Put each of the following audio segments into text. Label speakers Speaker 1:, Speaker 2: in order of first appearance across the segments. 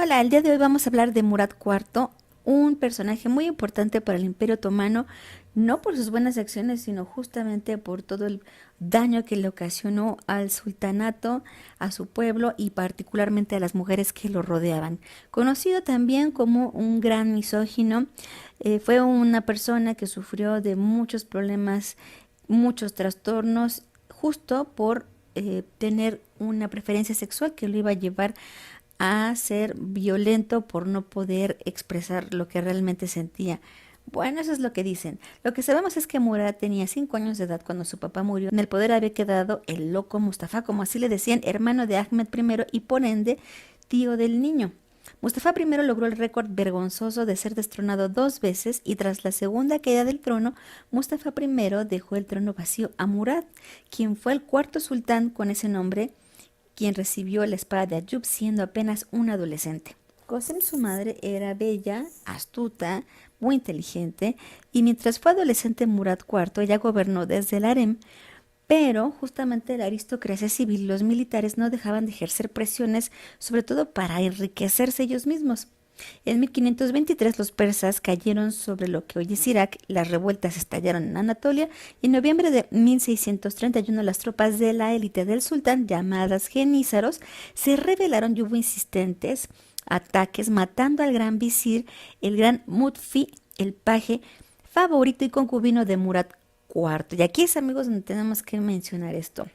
Speaker 1: Hola, el día de hoy vamos a hablar de Murad IV, un personaje muy importante para el Imperio Otomano, no por sus buenas acciones, sino justamente por todo el daño que le ocasionó al sultanato, a su pueblo y particularmente a las mujeres que lo rodeaban. Conocido también como un gran misógino, fue una persona que sufrió de muchos problemas, muchos trastornos, justo por tener una preferencia sexual que lo iba a llevar a ser violento por no poder expresar lo que realmente sentía. Bueno, eso es lo que dicen. Lo que sabemos es que Murad tenía 5 años de edad cuando su papá murió. En el poder había quedado el loco Mustafa, como así le decían, hermano de Ahmed I y por ende tío del niño. Mustafa I logró el récord vergonzoso de ser destronado 2 veces y tras la segunda caída del trono, Mustafa I dejó el trono vacío a Murad, quien fue el cuarto sultán con ese nombre, quien recibió la espada de Ayub siendo apenas un adolescente. Qasem, su madre, era bella, astuta, muy inteligente, y mientras fue adolescente Murad IV, ella gobernó desde el harem, pero justamente la aristocracia civil y los militares no dejaban de ejercer presiones, sobre todo para enriquecerse ellos mismos. En 1523 los persas cayeron sobre lo que hoy es Irak, las revueltas estallaron en Anatolia y en noviembre de 1631 las tropas de la élite del sultán, llamadas genízaros, se rebelaron y hubo insistentes ataques matando al gran visir, el gran Mutfi, el paje favorito y concubino de Murad IV. Y aquí es, amigos, donde tenemos que mencionar esto.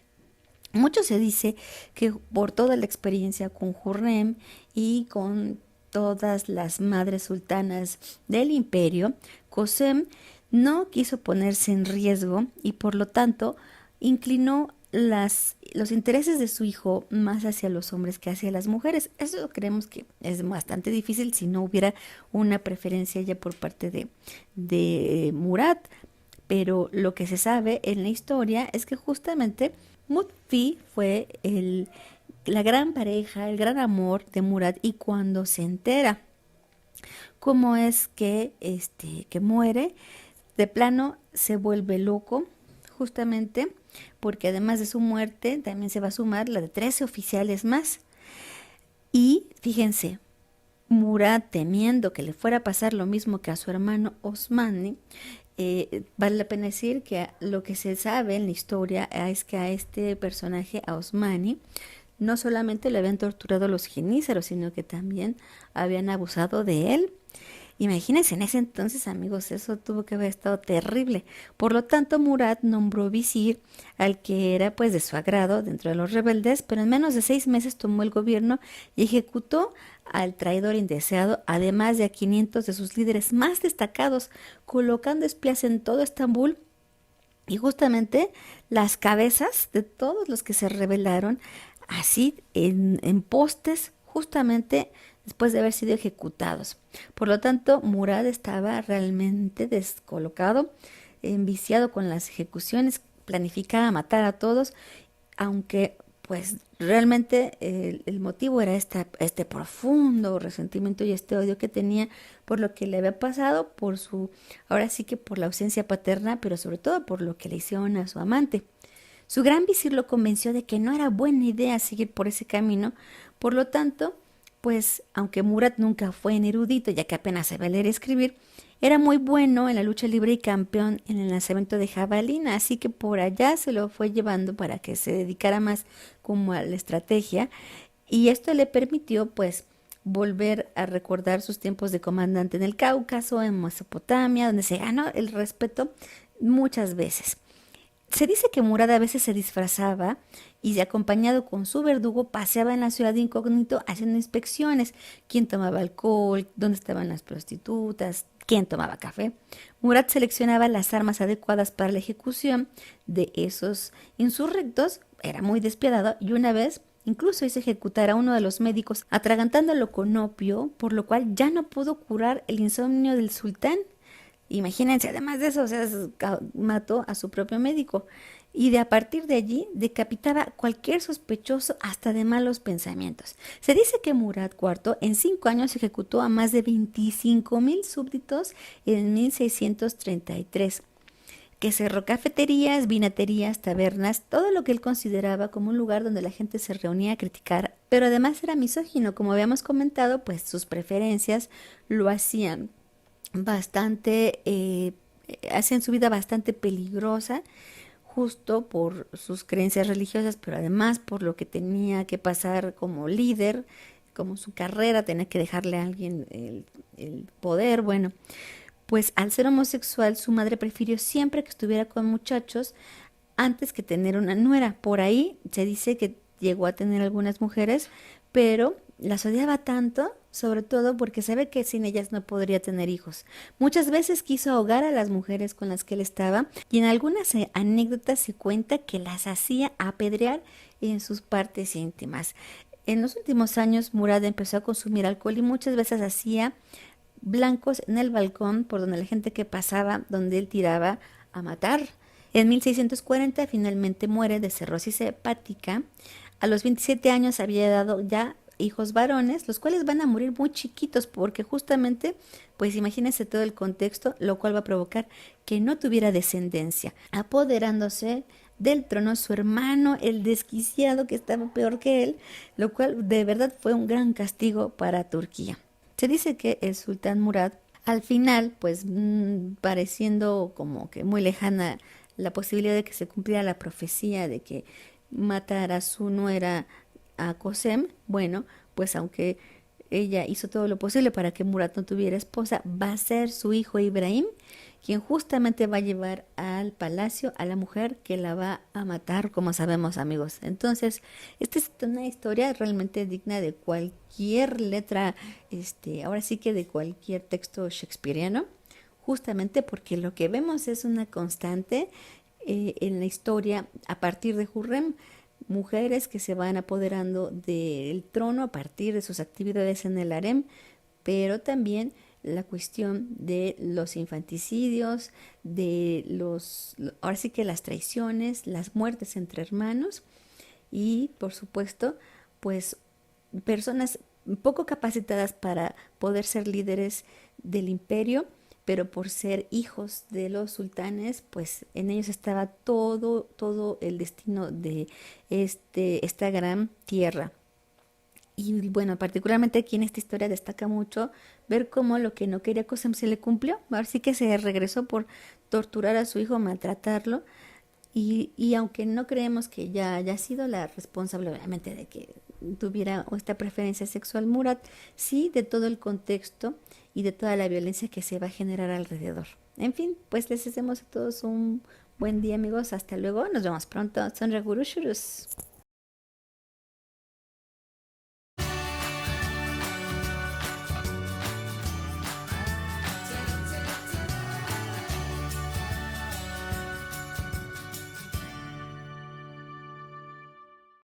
Speaker 1: Mucho se dice que por toda la experiencia con Hurrem y con todas las madres sultanas del imperio, Qasem no quiso ponerse en riesgo y por lo tanto inclinó los intereses de su hijo más hacia los hombres que hacia las mujeres. Eso creemos que es bastante difícil si no hubiera una preferencia ya por parte de Murad. Pero lo que se sabe en la historia es que justamente Mutfi fue la gran pareja, el gran amor de Murad y cuando se entera cómo es que muere, de plano se vuelve loco, justamente porque además de su muerte también se va a sumar la de 13 oficiales más. Y fíjense, Murad, temiendo que le fuera a pasar lo mismo que a su hermano Osmani, vale la pena decir que lo que se sabe en la historia es que a este personaje, a Osmani, no solamente le habían torturado los genízaros, sino que también habían abusado de él. Imagínense, en ese entonces, amigos, eso tuvo que haber estado terrible. Por lo tanto, Murad nombró visir al que era pues de su agrado dentro de los rebeldes, pero en menos de 6 meses tomó el gobierno y ejecutó al traidor indeseado, además de a 500 de sus líderes más destacados, colocando espías en todo Estambul y justamente las cabezas de todos los que se rebelaron así en postes justamente después de haber sido ejecutados. Por lo tanto, Murad estaba realmente descolocado, enviciado con las ejecuciones, planificaba matar a todos, aunque pues realmente el motivo era este profundo resentimiento y este odio que tenía por lo que le había pasado, ahora sí que por la ausencia paterna, pero sobre todo por lo que le hicieron a su amante. Su gran visir lo convenció de que no era buena idea seguir por ese camino, por lo tanto, pues aunque Murat nunca fue un erudito, ya que apenas sabía leer y escribir, era muy bueno en la lucha libre y campeón en el lanzamiento de jabalina, así que por allá se lo fue llevando para que se dedicara más como a la estrategia y esto le permitió pues volver a recordar sus tiempos de comandante en el Cáucaso, en Mesopotamia, donde se ganó el respeto muchas veces. Se dice que Murad a veces se disfrazaba y acompañado con su verdugo paseaba en la ciudad de incógnito haciendo inspecciones. ¿Quién tomaba alcohol? ¿Dónde estaban las prostitutas? ¿Quién tomaba café? Murad seleccionaba las armas adecuadas para la ejecución de esos insurrectos. Era muy despiadado y una vez incluso hizo ejecutar a uno de los médicos atragantándolo con opio, por lo cual ya no pudo curar el insomnio del sultán. Imagínense, además de eso, o sea, mató a su propio médico y de a partir de allí decapitaba cualquier sospechoso hasta de malos pensamientos. Se dice que Murad IV en 5 años ejecutó a más de 25,000 súbditos en 1633, que cerró cafeterías, vinaterías, tabernas, todo lo que él consideraba como un lugar donde la gente se reunía a criticar pero además era misógino, como habíamos comentado, pues sus preferencias lo hacían bastante, hacían su vida bastante peligrosa, justo por sus creencias religiosas, pero además por lo que tenía que pasar como líder, como su carrera, tenía que dejarle a alguien el poder. Bueno, pues al ser homosexual, su madre prefirió siempre que estuviera con muchachos antes que tener una nuera. Por ahí se dice que llegó a tener algunas mujeres, pero las odiaba tanto, sobre todo porque sabe que sin ellas no podría tener hijos. Muchas veces quiso ahogar a las mujeres con las que él estaba y en algunas anécdotas se cuenta que las hacía apedrear en sus partes íntimas. En los últimos años, Murad empezó a consumir alcohol y muchas veces hacía blancos en el balcón por donde la gente que pasaba, donde él tiraba a matar. En 1640 finalmente muere de cirrosis hepática. A los 27 años había dado ya hijos varones, los cuales van a morir muy chiquitos porque justamente, pues imagínense todo el contexto, lo cual va a provocar que no tuviera descendencia, apoderándose del trono su hermano, el desquiciado que estaba peor que él, lo cual de verdad fue un gran castigo para Turquía. Se dice que el sultán Murad, al final, pues pareciendo como que muy lejana la posibilidad de que se cumpliera la profecía de que matara a su nuera a Qasem, bueno, pues aunque ella hizo todo lo posible para que Murad no tuviera esposa, va a ser su hijo Ibrahim quien justamente va a llevar al palacio a la mujer que la va a matar, como sabemos, amigos. Entonces, esta es una historia realmente digna de cualquier letra, ahora sí que de cualquier texto shakespeariano, justamente porque lo que vemos es una constante en la historia a partir de Hurrem, mujeres que se van apoderando del trono a partir de sus actividades en el harem, pero también la cuestión de los infanticidios, ahora sí que las traiciones, las muertes entre hermanos y, por supuesto, pues personas poco capacitadas para poder ser líderes del imperio, pero por ser hijos de los sultanes, pues en ellos estaba todo el destino de esta gran tierra. Y bueno, particularmente aquí en esta historia destaca mucho ver cómo lo que no quería Cosem se le cumplió. Ahora sí que se regresó por torturar a su hijo, maltratarlo. Y aunque no creemos que ya haya sido la responsable, obviamente, de que tuviera esta preferencia sexual, Murat, sí de todo el contexto y de toda la violencia que se va a generar alrededor. En fin, pues les deseamos a todos un buen día, amigos. Hasta luego. Nos vemos pronto. Sonra görüşürüz.